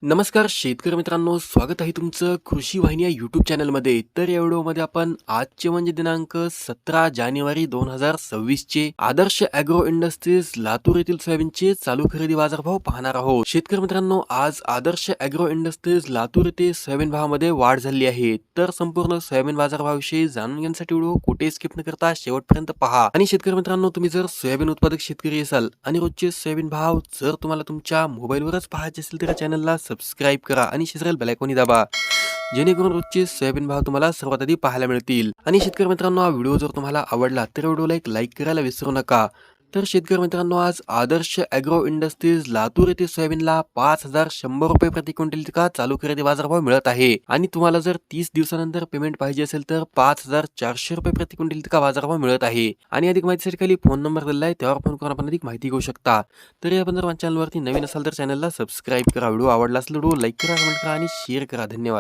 नमस्कार शेतकरी मित्रांनो, स्वागत आहे तुमचं कृषी वाहिनी या यूट्यूब चॅनलमध्ये. तर या व्हिडिओमध्ये आपण आजचे म्हणजे दिनांक 17 जानेवारी 2026 चे आदर्श ॲग्रो इंडस्ट्रीज लातूर येथील सोयाबीनचे चालू खरेदी बाजारभाव पाहणार आहोत. शेतकरी मित्रांनो, आज आदर्श ॲग्रो इंडस्ट्रीज लातूर येथे सोयाबीन भावामध्ये वाढ झाली आहे. तर संपूर्ण सोयाबीन बाजारभावाविषयी जाणून घेण्यासाठी व्हिडिओ कुठे स्किप न करता शेवटपर्यंत पहा. आणि शेतकरी मित्रांनो, तुम्ही जर सोयाबीन उत्पादक शेतकरी असाल आणि रोजचे सोयाबीन भाव जर तुम्हाला तुमच्या मोबाईलवरच पाहायचे असेल तर चॅनलला सबस्क्राईब करा आणि शेजारील बेल आयकॉन दाबा, जेणेकरून रोजचे सोयाबीन भाव तुम्हाला सर्वात आधी पाहायला मिळतील. आणि शेतकरी मित्रांनो, हा व्हिडिओ जर तुम्हाला आवडला तर व्हिडिओला एक लाईक करायला विसरू नका. तर शेतकरी मित्रांनो, आज आदर्श ॲग्रो इंडस्ट्रीज लातूर येथे सोयाबीनला 5,100 रुपये प्रति क्विंटल इतका चालू खरेदी बाजारभाव मिळत आहे. आणि तुम्हाला जर 30 दिवसानंतर पेमेंट पाहिजे असेल तर 5,400 रुपये प्रति क्विंटल इतका बाजारभाव मिळत आहे. आणि अधिक माहितीसाठी खाली फोन नंबर दिला आहे, त्यावर फोन करून आपण अधिक माहिती घेऊ शकता. तर आपण जर माझ्या चॅनलवरती नवीन असाल तर चॅनलला सबस्क्राईब करा. व्हिडिओ आवडला असेल व्हिडिओ लाईक करा, कमेंट करा आणि शेअर करा. धन्यवाद.